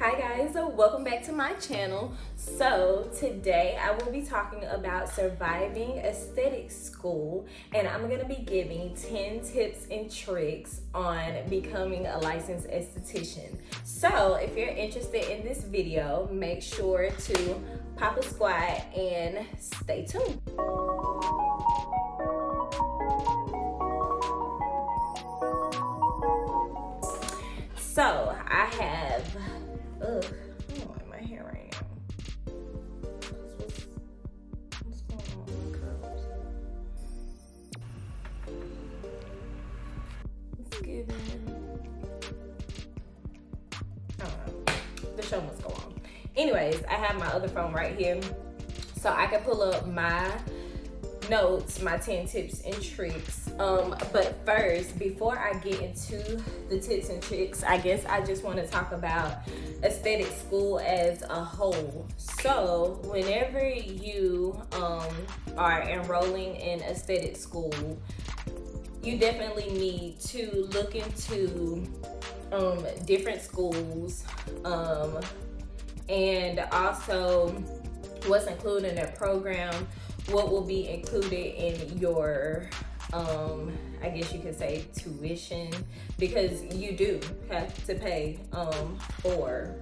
Hi guys, welcome back to my channel. So today I will be talking about surviving aesthetics school, and I'm going to be giving 10 tips and tricks on becoming a licensed esthetician. So if you're interested in this video, make sure to pop a squat and stay tuned. So I have I don't like my hair right now. What's going on with my curls? It's giving. I don't know. The show must go on. Anyways, I have my other phone right here, so I can pull up my notes, my 10 tips and tricks. But first, before I get into the tips and tricks, I guess I just want to talk about aesthetic school as a whole. So whenever you are enrolling in aesthetic school, you definitely need to look into different schools and also what's included in their program, what will be included in your I guess you could say tuition, because you do have to pay for,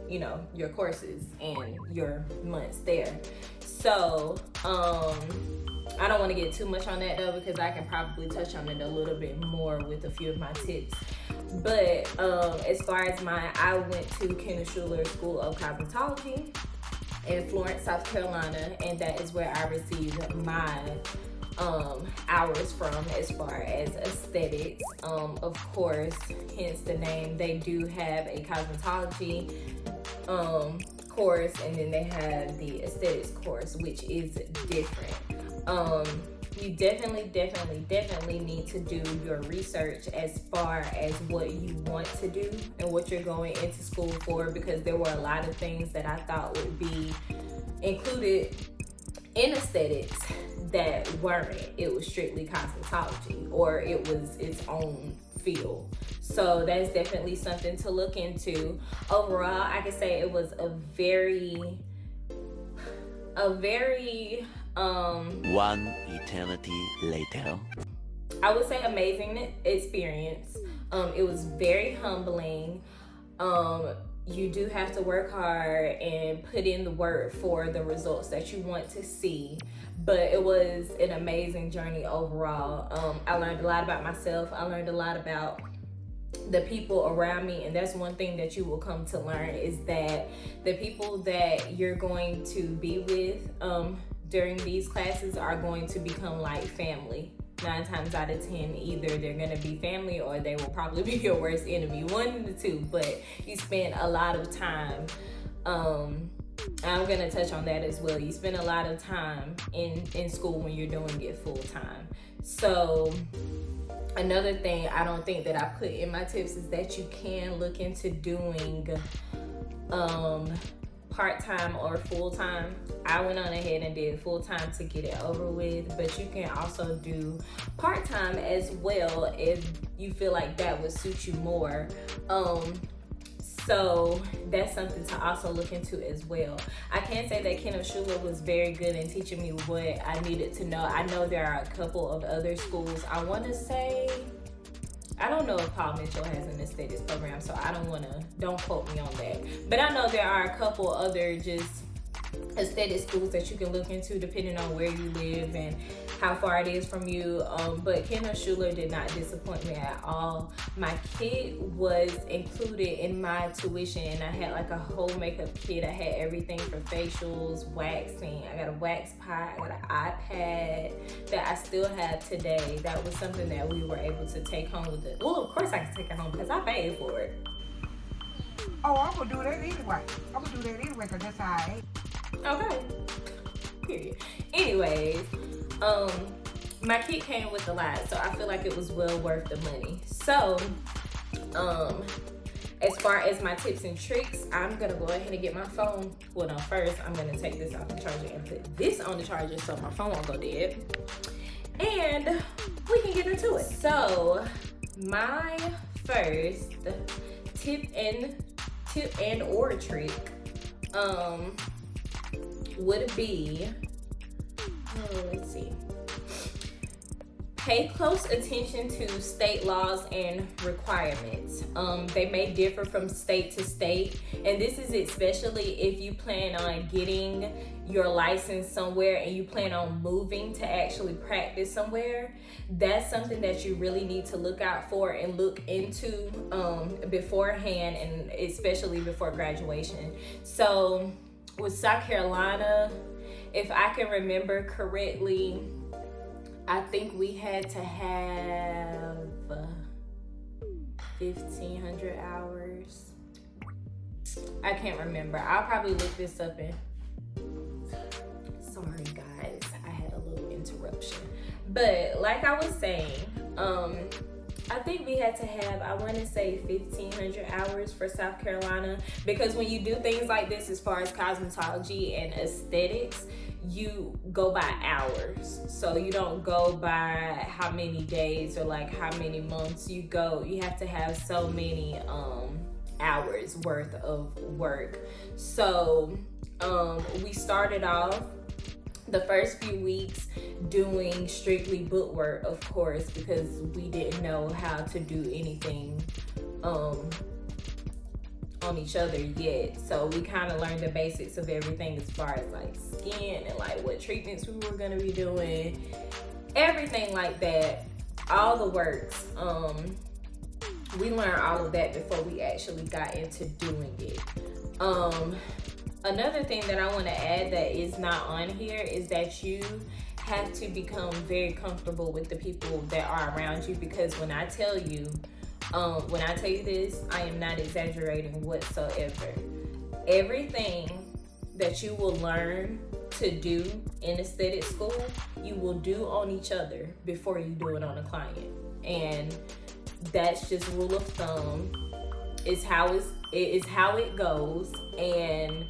you know, your courses and your months there. So I don't want to get too much on that though, because I can probably touch on it a little bit more with a few of my tips. But as far as I went to Kendall Schuler School of Cosmetology in Florence, South Carolina, and that is where I received my hours from as far as aesthetics. Of course, hence the name, they do have a cosmetology course, and then they have the aesthetics course, which is different. You definitely need to do your research as far as what you want to do and what you're going into school for, because there were a lot of things that I thought would be included in aesthetics that weren't. It was strictly cosmetology, or it was its own field. So that's definitely something to look into. Overall, I could say it was a very one eternity later, I would say amazing experience. It was very humbling. You do have to work hard and put in the work for the results that you want to see, but it was an amazing journey overall. I learned a lot about myself. I learned a lot about the people around me, and that's one thing that you will come to learn, is that the people that you're going to be with during these classes are going to become like family. 9 times out of 10, either they're going to be family or they will probably be your worst enemy. One of the two, but you spend a lot of time. I'm going to touch on that as well. You spend a lot of time in school when you're doing it full time. So another thing I don't think that I put in my tips is that you can look into doing part-time or full-time. I went on ahead and did full-time to get it over with, but you can also do part-time as well if you feel like that would suit you more. So that's something to also look into as well. I can say that Kendall Schuler was very good in teaching me what I needed to know. I know there are a couple of other schools. I want to say, I don't know if Paul Mitchell has an aesthetics program, so don't quote me on that. But I know there are a couple other just aesthetic schools that you can look into depending on where you live and how far it is from you. But Kendall Schuler did not disappoint me at all. My kit was included in my tuition, and I had like a whole makeup kit. I had everything for facials, waxing. I got a wax pot. I got an iPad that I still have today. That was something that we were able to take home with it. Well, of course I can take it home because I paid for it. Oh, I'm gonna do that anyway. Because that's how I ate. Okay. Period. Anyways, my kit came with a lot, so I feel like it was well worth the money. So, as far as my tips and tricks, I'm gonna go ahead and get my phone. Well, no, first I'm gonna take this off the charger and put this on the charger so my phone won't go dead. And we can get into it. So, my first tip and tip and or trick would be, let's see. Pay close attention to state laws and requirements. They may differ from state to state, and this is especially if you plan on getting your license somewhere and you plan on moving to actually practice somewhere. That's something that you really need to look out for and look into beforehand, and especially before graduation. So with South Carolina, if I can remember correctly, I think we had to have 1,500 hours. I can't remember. I'll probably look this up in. Sorry guys, I had a little interruption. But like I was saying, I think we had to have, I want to say 1,500 hours for South Carolina, because when you do things like this, as far as cosmetology and aesthetics, you go by hours. So you don't go by how many days or like how many months. You have to have so many hours worth of work. So we started off the first few weeks doing strictly book work, of course, because we didn't know how to do anything on each other yet. So we kind of learned the basics of everything as far as like skin and like what treatments we were going to be doing, everything like that, all the works. We learned all of that before we actually got into doing it. Another thing that I want to add that is not on here is that you have to become very comfortable with the people that are around you, because when I tell you this, I am not exaggerating whatsoever. Everything that you will learn to do in aesthetic school, you will do on each other before you do it on a client. And that's just rule of thumb. It is how it goes. And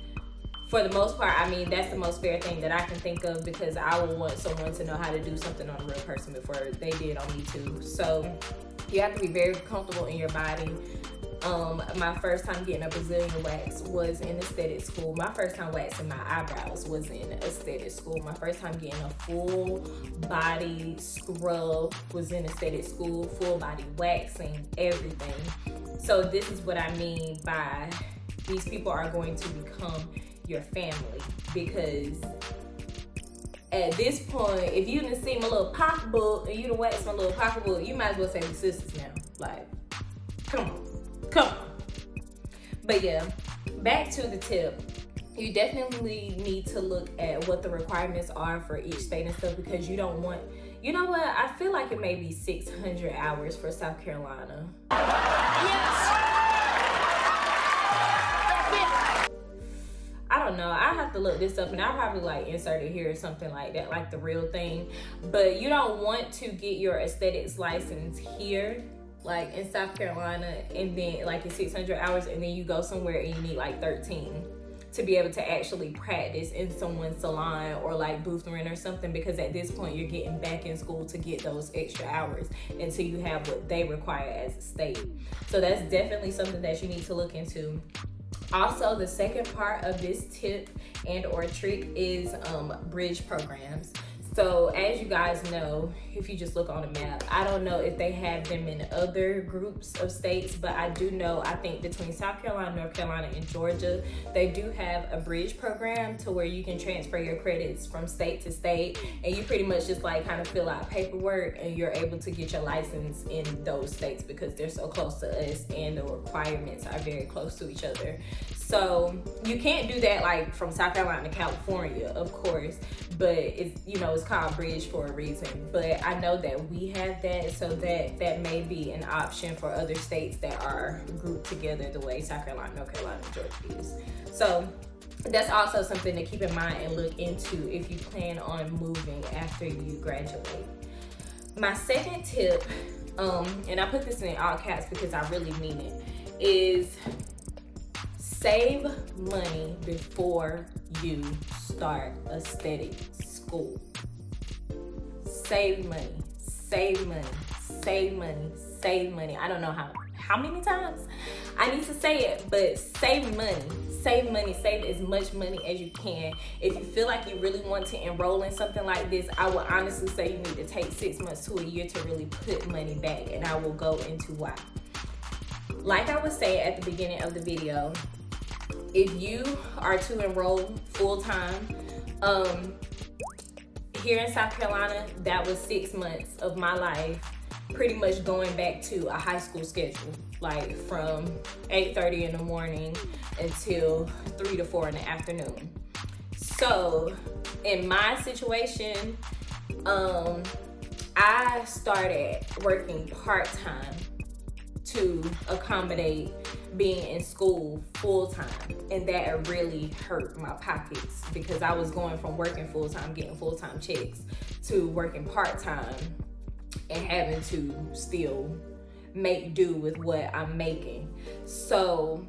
for the most part, I mean, that's the most fair thing that I can think of, because I will want someone to know how to do something on a real person before they did on me too. So you have to be very comfortable in your body. My first time getting a Brazilian wax was in aesthetic school. My first time waxing my eyebrows was in aesthetic school. My first time getting a full body scrub was in aesthetic school, full body waxing, everything. So this is what I mean by these people are going to become your family, because at this point, if you done see my little pocketbook and you done waxed my little pocketbook, you might as well say we're sisters now. Like, come on. But yeah, back to the tip. You definitely need to look at what the requirements are for each state and stuff, because you don't want, you know what, I feel like it may be 600 hours for South Carolina. Yes! I don't know. I have to look this up, and I'll probably like insert it here or something like that, like the real thing. But you don't want to get your aesthetics license here, like in South Carolina, and then like in 600 hours, and then you go somewhere and you need like 13 to be able to actually practice in someone's salon or like booth rent or something, because at this point you're getting back in school to get those extra hours until you have what they require as a state. So that's definitely something that you need to look into. Also, the second part of this tip and or trick is bridge programs. So as you guys know, if you just look on the map, I don't know if they have them in other groups of states, but I do know, I think between South Carolina, North Carolina, and Georgia, they do have a bridge program to where you can transfer your credits from state to state, and you pretty much just like kind of fill out paperwork and you're able to get your license in those states because they're so close to us and the requirements are very close to each other. So you can't do that like from South Carolina to California, of course, but it's, you know, it's called bridge for a reason. But I know that we have that, so that may be an option for other states that are grouped together the way South Carolina, North Carolina, and Georgia is. So that's also something to keep in mind and look into if you plan on moving after you graduate. My second tip, and I put this in all caps because I really mean it, is save money before you start aesthetic school. Save money, save money, save money, save money. I don't know how many times I need to say it, but save money. Save money, save as much money as you can. If you feel like you really want to enroll in something like this, I would honestly say you need to take 6 months to a year to really put money back, and I will go into why. Like I was saying at the beginning of the video, if you are to enroll full-time, here in South Carolina, that was 6 months of my life pretty much going back to a high school schedule, like from 8:30 in the morning until 3 to 4 in the afternoon. So in my situation, I started working part-time to accommodate being in school full-time, and that really hurt my pockets because I was going from working full-time, getting full-time checks, to working part-time and having to still make do with what I'm making. So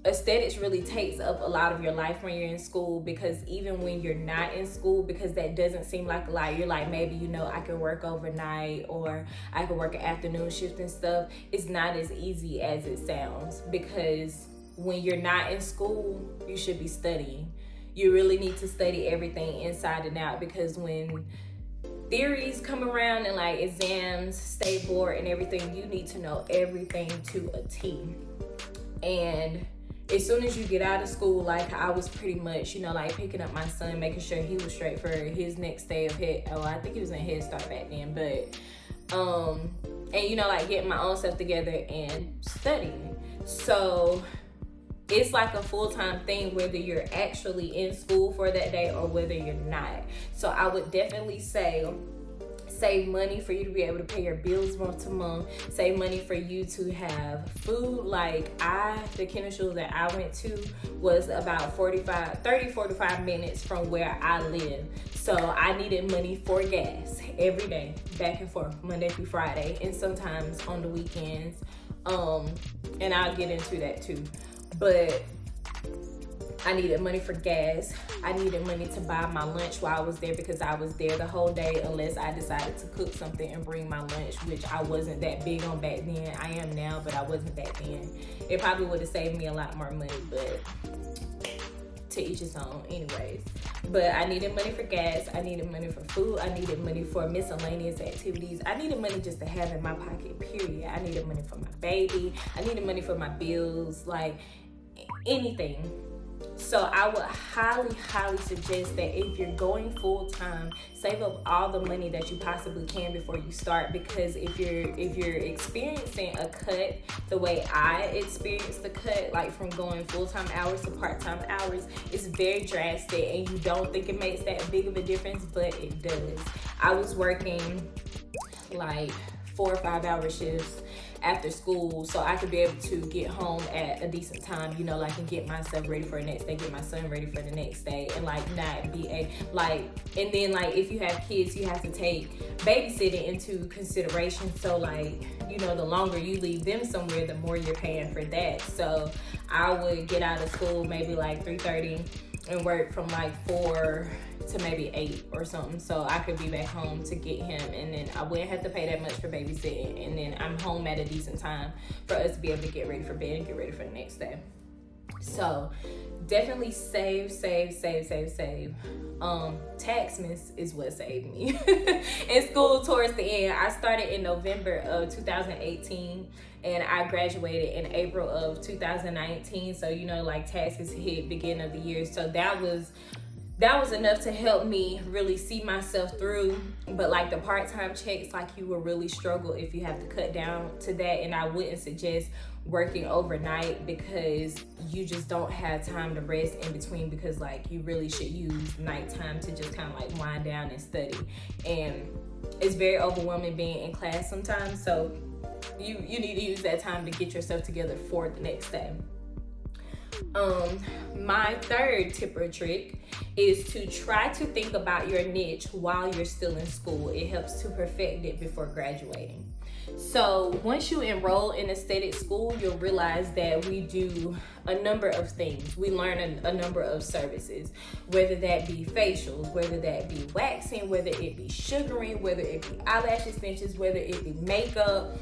aesthetics really takes up a lot of your life when you're in school, because even when you're not in school, because that doesn't seem like a lot, you're like, maybe, you know, I can work overnight or I can work an afternoon shift and stuff. It's not as easy as it sounds, because when you're not in school, you should be studying. You really need to study everything inside and out, because when theories come around and like exams, state board and everything, you need to know everything to a T. And as soon as you get out of school, like I was pretty much, you know, like picking up my son, making sure he was straight for his next day of I think he was in Head Start back then, but and you know, like getting my own stuff together and studying. So it's like a full-time thing, whether you're actually in school for that day or whether you're not. So I would definitely say save money for you to be able to pay your bills month to month. Save money for you to have food. Like the kennel school that I went to was about 45 minutes from where I live. So I needed money for gas every day, back and forth, Monday through Friday, and sometimes on the weekends. And I'll get into that too. But I needed money for gas. I needed money to buy my lunch while I was there, because I was there the whole day unless I decided to cook something and bring my lunch, which I wasn't that big on back then. I am now, but I wasn't back then. It probably would have saved me a lot more money, but to each his own anyways. But I needed money for gas. I needed money for food. I needed money for miscellaneous activities. I needed money just to have in my pocket, period. I needed money for my baby. I needed money for my bills, like anything. So I would highly suggest that if you're going full time, save up all the money that you possibly can before you start, because if you're experiencing a cut the way I experienced the cut, like from going full-time hours to part-time hours, it's very drastic, and you don't think it makes that big of a difference, but it does. I was working like 4 or 5 hour shifts after school, so I could be able to get home at a decent time, you know, like, and get myself ready for the next day, get my son ready for the next day, and like not be and then like if you have kids, you have to take babysitting into consideration. So like, you know, the longer you leave them somewhere, the more you're paying for that. So I would get out of school maybe like 3:30 and work from like 4 to maybe 8 or something, so I could be back home to get him, and then I wouldn't have to pay that much for babysitting, and then I'm home at a decent time for us to be able to get ready for bed and get ready for the next day. So definitely save. Taxmas is what saved me in school towards the end. I started in November of 2018 and I graduated in April of 2019. So, you know, like taxes hit beginning of the year. So that was enough to help me really see myself through. But like the part-time checks, like you will really struggle if you have to cut down to that. And I wouldn't suggest working overnight because you just don't have time to rest in between, because like you really should use nighttime to just kind of like wind down and study. And it's very overwhelming being in class sometimes. So you need to use that time to get yourself together for the next day. My third tip or trick is to try to think about your niche while you're still in school. It helps to perfect it before graduating. So once you enroll in aesthetic school, you'll realize that we do a number of things. We learn a number of services, whether that be facials, whether that be waxing, whether it be sugaring, whether it be eyelash extensions, whether it be makeup,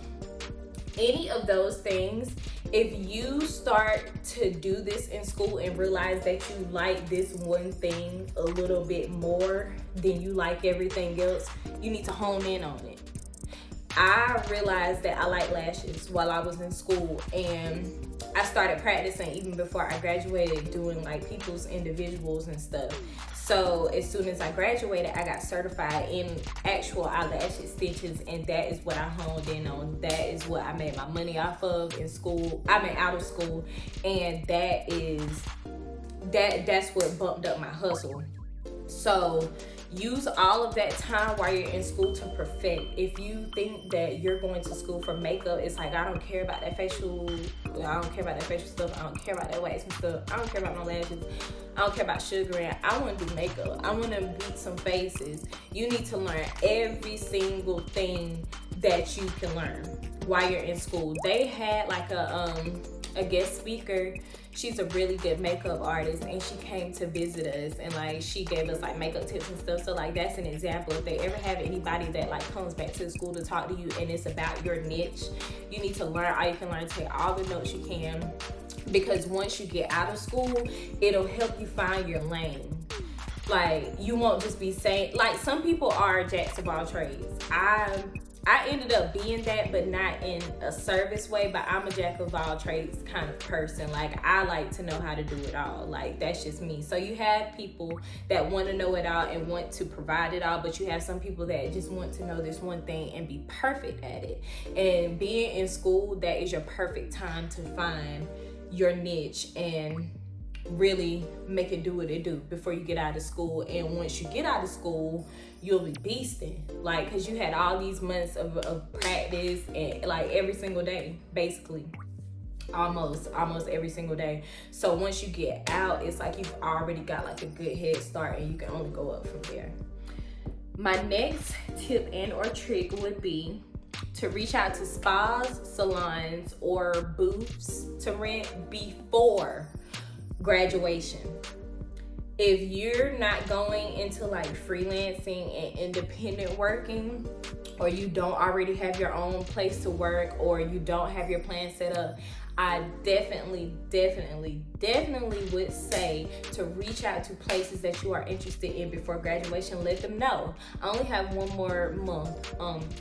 any of those things, if you start to do this in school and realize that you like this one thing a little bit more than you like everything else, you need to hone in on it. I realized that I like lashes while I was in school, and I started practicing even before I graduated, doing like people's individuals and stuff. So as soon as I graduated, I got certified in actual eyelash extensions, and that is what I honed in on. That is what I made my money off of in school. I mean, out of school, and that's what bumped up my hustle. So use all of that time while you're in school to perfect. If you think that you're going to school for makeup, it's like, I don't care about that facial stuff, I don't care about that waxing stuff, I don't care about no lashes, I don't care about sugaring, I want to do makeup, I want to beat some faces. You need to learn every single thing that you can learn while you're in school. They had like a guest speaker. She's a really good makeup artist, and she came to visit us, and like she gave us like makeup tips and stuff. So like that's an example. If they ever have anybody that like comes back to the school to talk to you and it's about your niche, you need to learn all you can learn, take all the notes you can, because once you get out of school, it'll help you find your lane. Like you won't just be saying, like some people are jacks of all trades. I ended up being that, but not in a service way, but I'm a jack of all trades kind of person. Like I like to know how to do it all. Like that's just me. So you have people that want to know it all and want to provide it all, but you have some people that just want to know this one thing and be perfect at it. And being in school, that is your perfect time to find your niche and really make it do what it do before you get out of school. And once you get out of school, you'll be beasting, like, because you had all these months of practice, and like every single day, basically almost every single day. So once you get out, it's like you've already got like a good head start, and you can only go up from there. My next tip and or trick would be to reach out to spas, salons, or booths to rent before graduation. If you're not going into like freelancing and independent working, or you don't already have your own place to work, or you don't have your plan set up, I definitely would say to reach out to places that you are interested in before graduation. Let them know, I only have one more month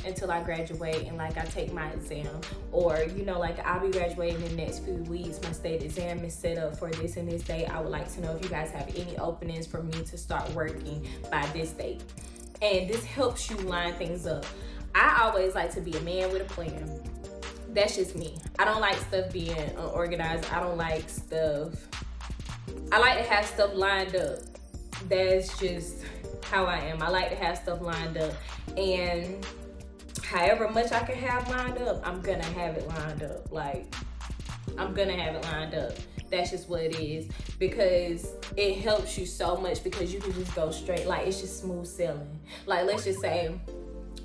until I graduate, and like I take my exam, or you know, like I'll be graduating in the next few weeks. My state exam is set up for this and this date. I would like to know if you guys have any openings for me to start working by this date. And this helps you line things up. I always like to be a man with a plan. That's just me. I don't like stuff being unorganized. I don't like stuff. I like to have stuff lined up. That's just how I am. I like to have stuff lined up. And however much I can have lined up, I'm gonna have it lined up. Like, I'm gonna have it lined up. That's just what it is. Because it helps you so much, because you can just go straight. Like, it's just smooth sailing. Like, let's just say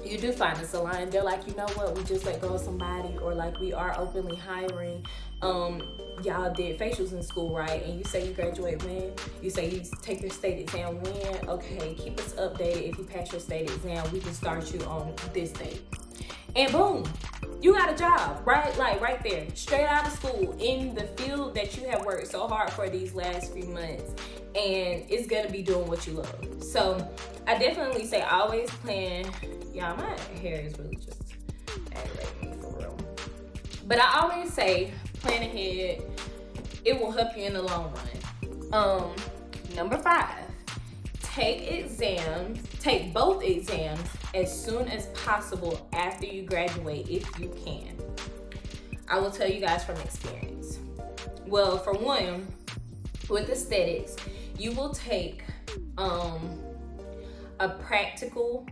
you do find a salon, they're like, you know what, we just let go of somebody, or like we are openly hiring. Y'all did facials in school, right? And you say you graduate when? You say you take your state exam when? Okay, keep us updated. If you pass your state exam, we can start you on this date. And boom, you got a job, right? Like right there, straight out of school, in the field that you have worked so hard for these last few months. And it's gonna be doing what you love. So I definitely say always plan. Y'all, my hair is really just aggravating me for real. But I always say plan ahead. It will help you in the long run. Number 5, take both exams as soon as possible after you graduate if you can. I will tell you guys from experience. Well, for one, with aesthetics, you will take a practical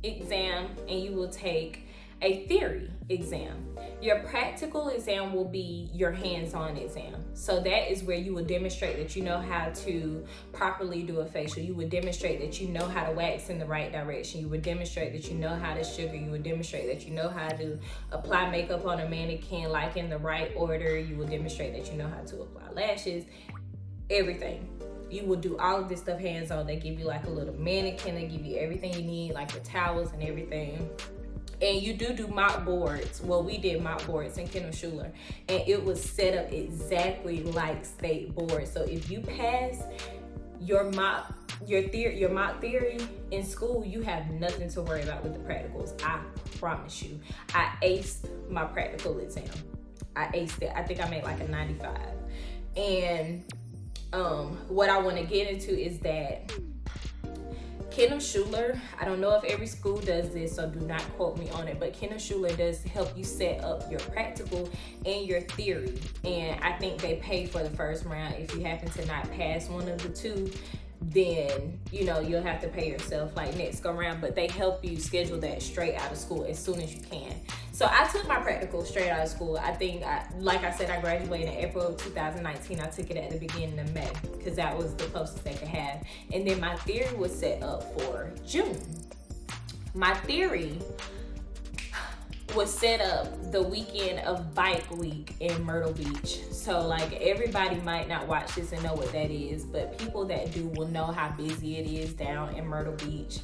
exam and you will take a theory exam. Your practical exam will be your hands-on exam. So that is where you will demonstrate that you know how to properly do a facial. You would demonstrate that you know how to wax in the right direction. You would demonstrate that you know how to sugar. You would demonstrate that you know how to apply makeup on a mannequin like in the right order. You will demonstrate that you know how to apply lashes, everything. You will do all of this stuff hands-on. They give you like a little mannequin. They give you everything you need, like the towels and everything. And you do mock boards. Well, we did mock boards in Kendall Schuler, and it was set up exactly like state board. So if you pass your mock theory in school, you have nothing to worry about with the practicals. I promise you. I aced my practical exam. I aced it. I think I made like a 95. And what I want to get into is that Kendall Schuler, I don't know if every school does this, so do not quote me on it, but Kendall Schuler does help you set up your practical and your theory. And I think they pay for the first round. If you happen to not pass one of the two, then you'll have to pay yourself like next go round, but they help you schedule that straight out of school as soon as you can. So I took my practical straight out of school. I think, like I said, I graduated in April of 2019. I took it at the beginning of May because that was the closest they could have. And then my theory was set up for June. My theory was set up the weekend of Bike Week in Myrtle Beach. So like everybody might not watch this and know what that is, but people that do will know how busy it is down in Myrtle Beach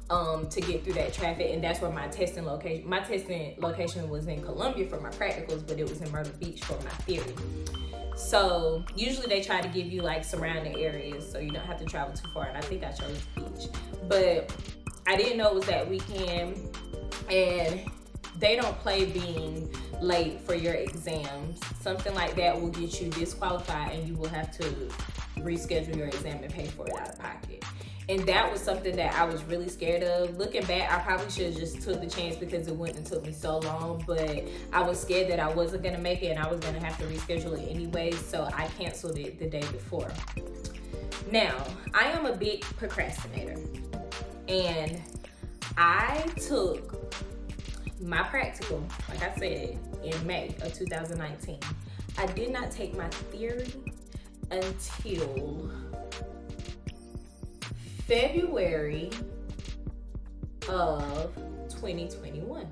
to get through that traffic. And that's where my testing location was in Columbia for my practicals, but it was in Myrtle Beach for my theory. So usually they try to give you like surrounding areas so you don't have to travel too far, and I think I chose the beach, but I didn't know it was that weekend. And they don't play being late for your exams. Something like that will get you disqualified, and you will have to reschedule your exam and pay for it out of pocket. And that was something that I was really scared of. Looking back, I probably should have just took the chance because it wouldn't have took me so long, but I was scared that I wasn't gonna make it and I was gonna have to reschedule it anyway, so I canceled it the day before. Now, I am a big procrastinator, and I took my practical, like I said, in May of 2019. I did not take my theory until February of 2021.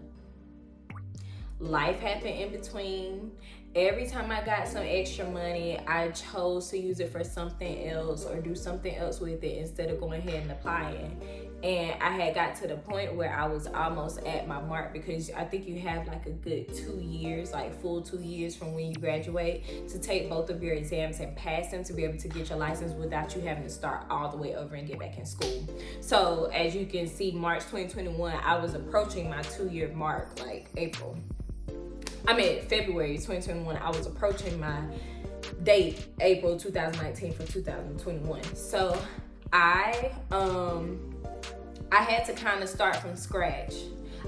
Life happened in between. Every time I got some extra money, I chose to use it for something else or do something else with it instead of going ahead and applying. And I had got to the point where I was almost at my mark, because I think you have like a good 2 years, like full 2 years from when you graduate, to take both of your exams and pass them to be able to get your license without you having to start all the way over and get back in school. So as you can see, March 2021, I was approaching my 2-year mark, like February 2021, I was approaching my date, April 2019 for 2021. So I had to kind of start from scratch.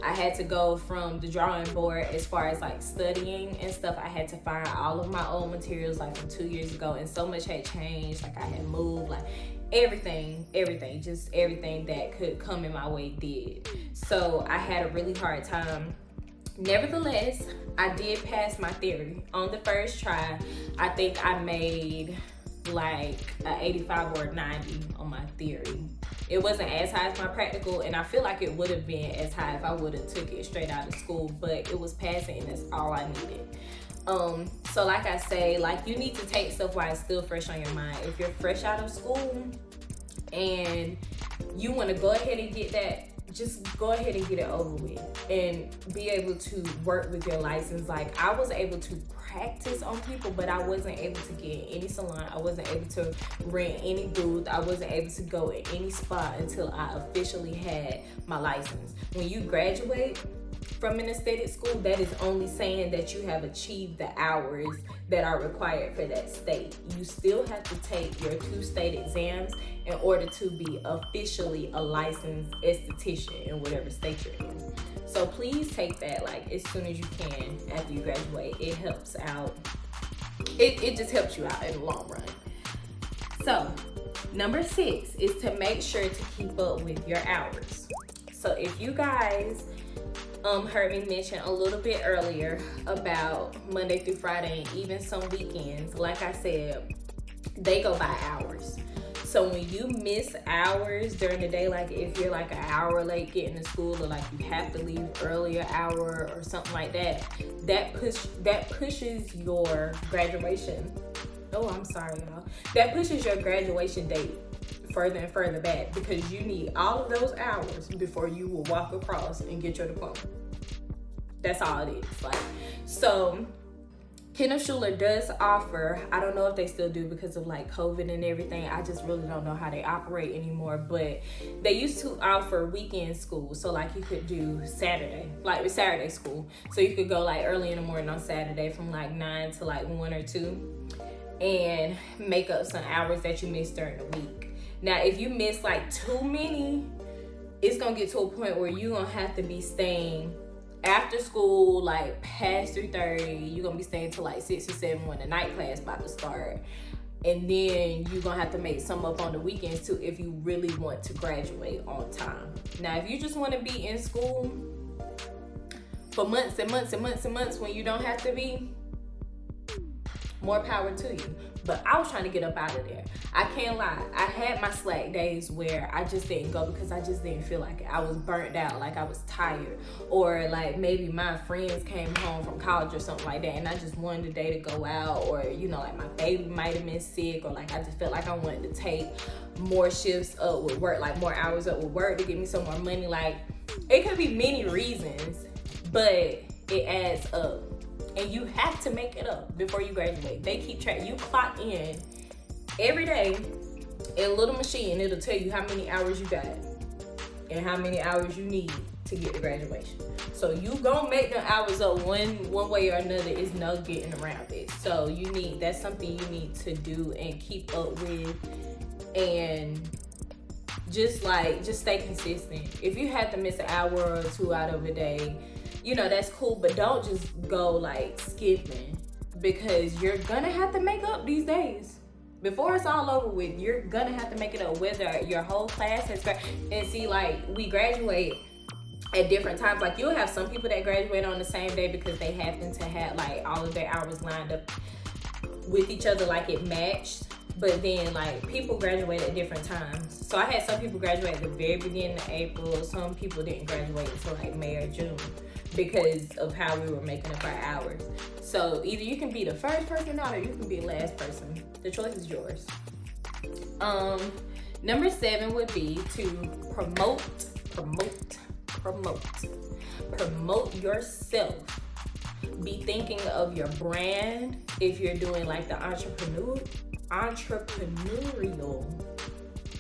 I had to go from the drawing board as far as like studying and stuff. I had to find all of my old materials like from 2 years ago, and so much had changed. Like I had moved, like everything that could come in my way did. So I had a really hard time. Nevertheless, I did pass my theory. On the first try, I think I made like an 85 or 90 on my theory. It wasn't as high as my practical, and I feel like it would have been as high if I would have took it straight out of school, but it was passing, and that's all I needed. So like I say, like you need to take stuff while it's still fresh on your mind. If you're fresh out of school and you want to go ahead and get that, just go ahead and get it over with and be able to work with your license. Like I was able to practice on people, but I wasn't able to get in any salon. I wasn't able to rent any booth. I wasn't able to go in any spot until I officially had my license. When you graduate from an aesthetic school, that is only saying that you have achieved the hours that are required for that state. You still have to take your 2 state exams in order to be officially a licensed esthetician in whatever state you're in. So please take that like as soon as you can after you graduate. It helps out. It just helps you out in the long run. So number 6 is to make sure to keep up with your hours. So if you guys heard me mention a little bit earlier about Monday through Friday and even some weekends, like I said, they go by hours. So when you miss hours during the day, like if you're like an hour late getting to school, or like you have to leave earlier hour or something like that, that pushes your graduation. Oh, I'm sorry, y'all. That pushes your graduation date further and further back, because you need all of those hours before you will walk across and get your diploma. That's all it is. Like, so Kenneth Schuler does offer, I don't know if they still do because of like COVID and everything. I just really don't know how they operate anymore, but they used to offer weekend school. So like you could do Saturday, like Saturday school. So you could go like early in the morning on Saturday from like 9 to like 1 or 2 and make up some hours that you missed during the week. Now, if you miss like too many, it's gonna get to a point where you're gonna have to be staying after school, like past 3:30. You're gonna be staying till like 6 or 7 when the night class about to start. And then you're gonna have to make some up on the weekends too if you really want to graduate on time. Now, if you just wanna be in school for months and months and months and months when you don't have to be, more power to you. But I was trying to get up out of there. I can't lie. I had my slack days where I just didn't go because I just didn't feel like it. I was burnt out, like I was tired. Or like maybe my friends came home from college or something like that and I just wanted a day to go out, or you know, like my baby might have been sick, or like I just felt like I wanted to take more shifts up with work, like more hours up with work to give me some more money. Like, it could be many reasons, but it adds up. And you have to make it up before you graduate. They keep track. You clock in every day in a little machine. It'll tell you how many hours you got and how many hours you need to get to graduation. So you gonna make them hours up one way or another. Is no getting around it. So that's something you need to do and keep up with, and just stay consistent. If you have to miss an hour or 2 out of a day, you know, that's cool, but don't just go like skipping, because you're gonna have to make up these days. Before it's all over with, you're gonna have to make it up, whether your whole class has and see, like, we graduate at different times. Like, you'll have some people that graduate on the same day because they happen to have like all of their hours lined up with each other, like it matched. But then like people graduate at different times. So I had some people graduate at the very beginning of April. Some people didn't graduate until like May or June because of how we were making up our hours. So either you can be the first person out or you can be the last person. The choice is yours. Number 7 would be to promote yourself. Be thinking of your brand if you're doing like the entrepreneurial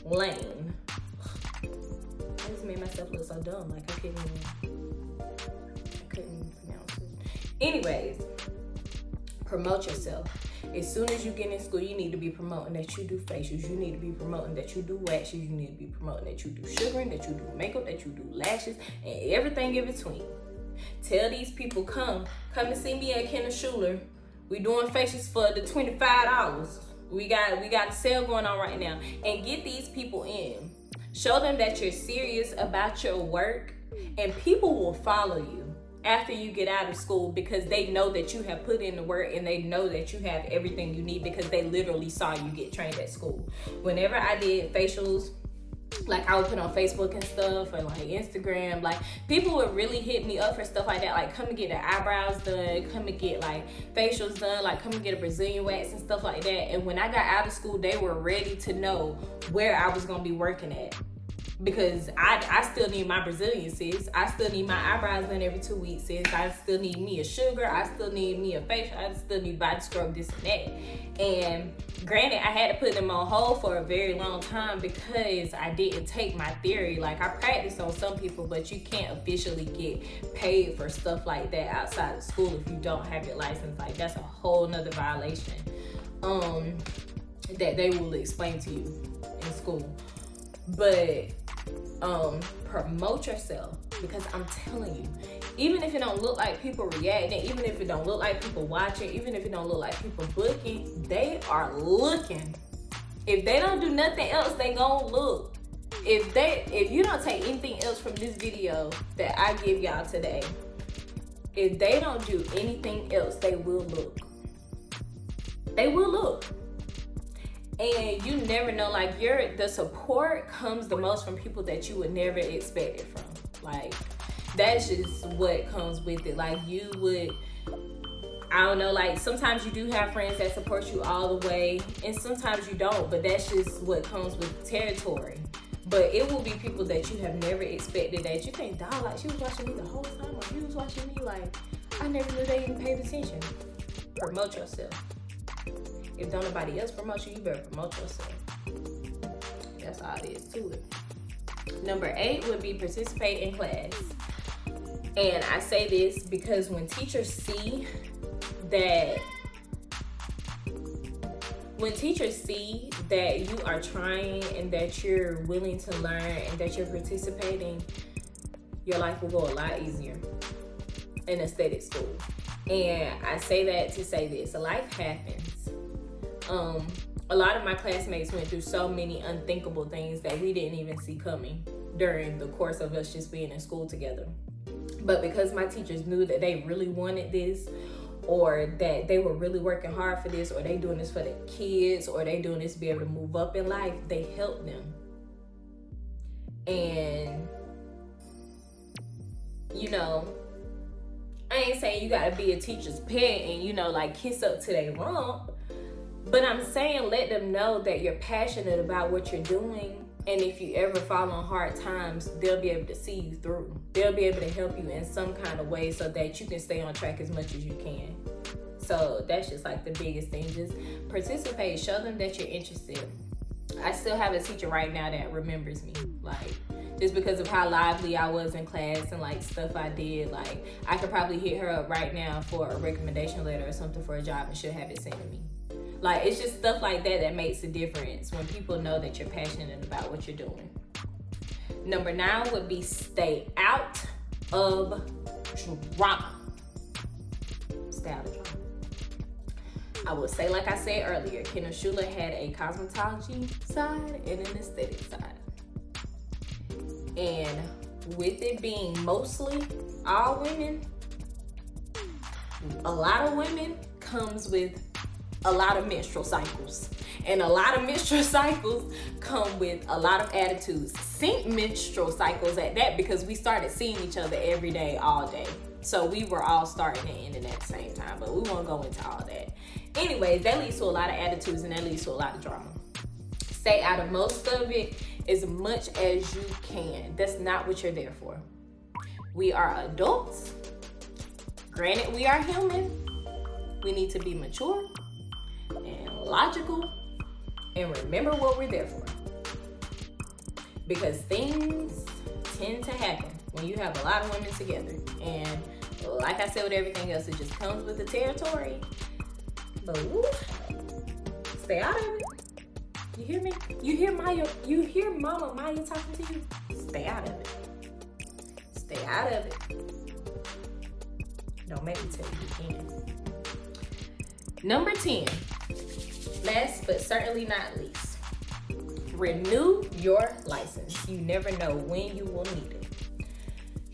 lane. I just made myself look so dumb, like I couldn't pronounce it. Anyways, promote yourself. As soon as you get in school, you need to be promoting that you do facials. You need to be promoting that you do waxes. You need to be promoting that you do sugaring, that you do makeup, that you do lashes, and everything in between. Tell these people, come and see me at Kenneth Schuler. We doing facials for the $25. We got a sale going on right now. And get these people in. Show them that you're serious about your work, and people will follow you after you get out of school because they know that you have put in the work and they know that you have everything you need because they literally saw you get trained at school. Whenever I did facials, like I would put on Facebook and stuff, or like Instagram, like people would really hit me up for stuff like that, like come and get their eyebrows done, come and get like facials done, like come and get a Brazilian wax and stuff like that. And when I got out of school, they were ready to know where I was gonna be working at, because I still need my Brazilian, sis. I still need my eyebrows done every 2 weeks, sis. I still need me a sugar. I still need me a facial. I still need body scrub, this and that. And granted, I had to put them on hold for a very long time because I didn't take my theory. Like, I practiced on some people, but you can't officially get paid for stuff like that outside of school if you don't have your license. Like, that's a whole nother violation that they will explain to you in school. But promote yourself, because I'm telling you, even if it don't look like people reacting, even if it don't look like people watching, even if it don't look like people booking, they are looking. If they don't do nothing else, they gonna look. If you don't take anything else from this video that I give y'all today, if they don't do anything else, they will look. They will look. And you never know, like the support comes the most from people that you would never expect it from. Like, that's just what comes with it. Like, you would, I don't know, like sometimes you do have friends that support you all the way and sometimes you don't, but that's just what comes with the territory. But it will be people that you have never expected that you think, dog, like she was watching me the whole time, or she was watching me like I never knew they even paid attention. Promote yourself. If don't nobody else promote you, you better promote yourself. That's all it is to it. Number 8 would be participate in class. And I say this because when teachers see that you are trying and that you're willing to learn and that you're participating, your life will go a lot easier in aesthetic school. And I say that to say this: life happens. A lot of my classmates went through so many unthinkable things that we didn't even see coming during the course of us just being in school together. But because my teachers knew that they really wanted this, or that they were really working hard for this, or they doing this for their kids, or they doing this to be able to move up in life, they helped them. And, you know, I ain't saying you gotta be a teacher's pet and, you know, like kiss up to their rump, but I'm saying let them know that you're passionate about what you're doing. And if you ever fall on hard times, they'll be able to see you through. They'll be able to help you in some kind of way so that you can stay on track as much as you can. So that's just like the biggest thing. Just participate. Show them that you're interested. I still have a teacher right now that remembers me. Like, just because of how lively I was in class and like stuff I did. Like, I could probably hit her up right now for a recommendation letter or something for a job and she'll have it sent to me. Like, it's just stuff like that that makes a difference when people know that you're passionate about what you're doing. Number 9 would be stay out of drama. Stay out of drama. I will say, like I said earlier, Kendall Schuler had a cosmetology side and an aesthetic side. And with it being mostly all women, a lot of women comes with a lot of menstrual cycles, and a lot of menstrual cycles come with a lot of attitudes. Sync menstrual cycles at that, because we started seeing each other every day, all day. So we were all starting and ending at the same time, but we won't go into all that. Anyways, that leads to a lot of attitudes and that leads to a lot of drama. Stay out of most of it as much as you can. That's not what you're there for. We are adults. Granted, we are human. We need to be mature and logical and remember what we're there for, because things tend to happen when you have a lot of women together. And like I said with everything else, it just comes with the territory. But woo, stay out of it. You hear me? You hear Mama Maya talking to you? Stay out of it. Stay out of it. Don't make me tell you again. Number 10, last but certainly not least, renew your license. You never know when you will need it.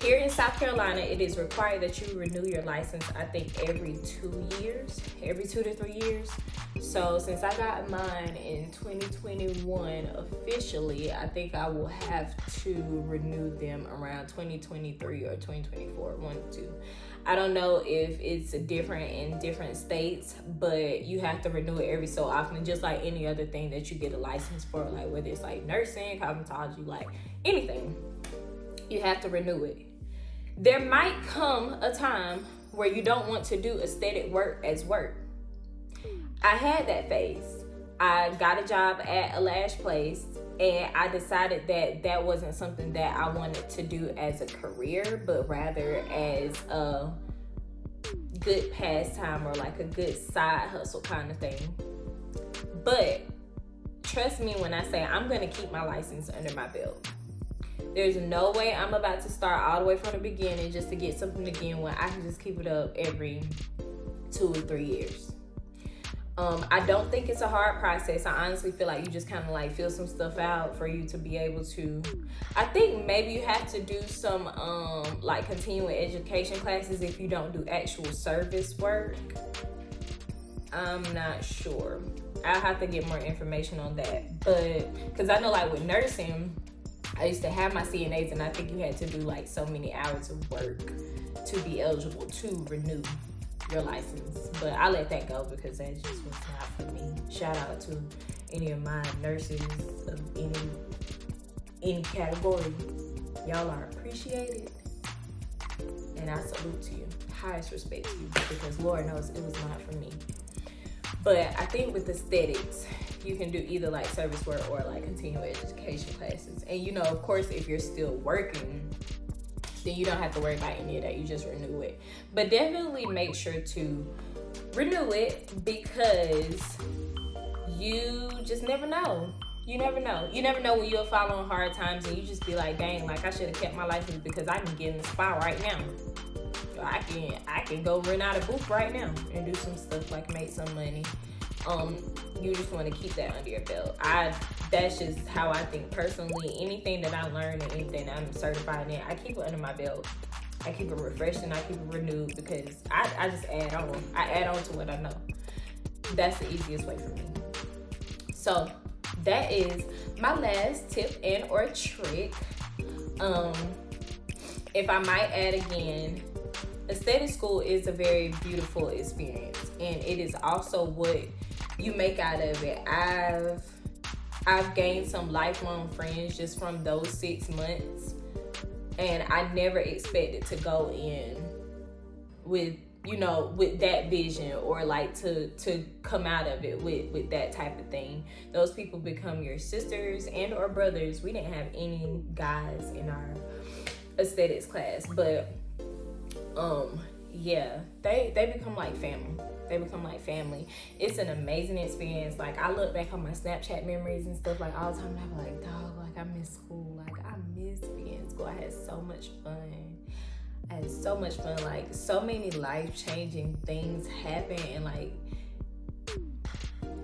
Here in South Carolina, it is required that you renew your license, I think every 2 years, every 2 to 3 years. So since I got mine in 2021 officially, I think I will have to renew them around 2023 or 2024, 1 or 2. I don't know if it's different in different states, but you have to renew it every so often, just like any other thing that you get a license for, like whether it's like nursing, cosmetology, like anything, you have to renew it. There might come a time where you don't want to do aesthetic work as work. I had that phase. I got a job at a lash place and I decided that that wasn't something that I wanted to do as a career, but rather as a good pastime or like a good side hustle kind of thing. But trust me when I say I'm going to keep my license under my belt. There's no way I'm about to start all the way from the beginning just to get something again when I can just keep it up every 2 or 3 years. I don't think it's a hard process. I honestly feel like you just kind of like fill some stuff out for you to be able to, I think maybe you have to do some like continuing education classes if you don't do actual service work. I'm not sure. I'll have to get more information on that. But because I know like with nursing, I used to have my CNAs and I think you had to do like so many hours of work to be eligible to renew your license. But I let that go because that just was not for me. Shout out to any of my nurses of any any category, y'all are appreciated. And I salute to you. Highest respect to you, because Lord knows it was not for me. But I think with aesthetics, you can do either like service work or like continuing education classes. And you know, of course, if you're still working, then you don't have to worry about any of that. You just renew it. But definitely make sure to renew it, because you just never know. You never know. You never know when you'll fall on hard times and you just be like, dang, like I should have kept my license because I can get in the spot right now. I can go rent out a booth right now and do some stuff, like make some money. You just want to keep that under your belt. That's just how I think personally. Anything that I learn and anything that I'm certified in, I keep it under my belt. I keep it refreshed and I keep it renewed, because I just add on. I add on to what I know. That's the easiest way for me. So that is my last tip and or trick. If I might add again, aesthetic school is a very beautiful experience, and it is also what you make out of it. I've gained some lifelong friends just from those 6 months, and I never expected to go in with, you know, with that vision, or like to come out of it with that type of thing. Those people become your sisters and or brothers. We didn't have any guys in our aesthetics class, but yeah, they become like family. They become like family. It's an amazing experience. Like, I look back on my Snapchat memories and stuff like all the time, and I'm like, dog, like I miss school. Like, I miss being in school. I had so much fun. Like, so many life-changing things happen, and like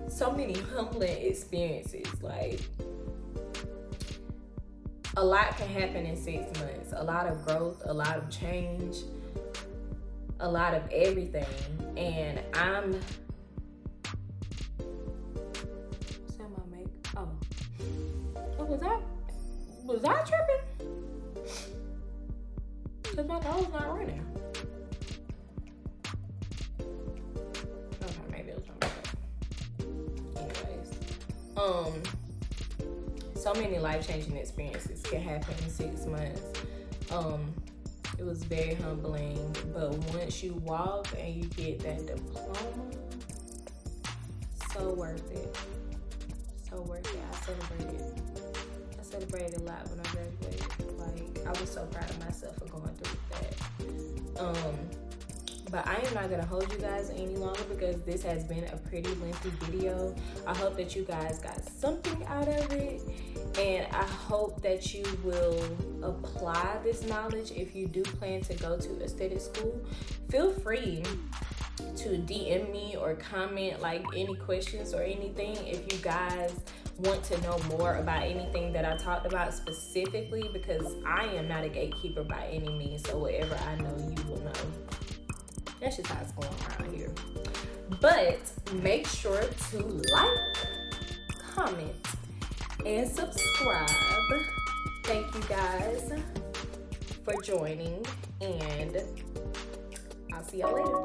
so many humbling experiences. Like, a lot can happen in 6 months. A lot of growth, a lot of change, a lot of everything. And was I tripping? Cause my nose not running. Okay, maybe it was wrong. Anyways, so many life-changing experiences can happen in 6 months. It was very humbling, but once you walk and you get that diploma, so worth it. So worth it. I celebrated a lot when I graduated. Like, I was so proud of myself for going through that. But I am not gonna hold you guys any longer, because this has been a pretty lengthy video. I hope that you guys got something out of it, and I hope that you will apply this knowledge. If you do plan to go to aesthetic school, feel free to DM me or comment like any questions or anything. If you guys want to know more about anything that I talked about specifically, because I am not a gatekeeper by any means, so whatever I know, you will know. That's just how it's going around here. But make sure to like, comment, and subscribe. Thank you guys for joining, and I'll see y'all later.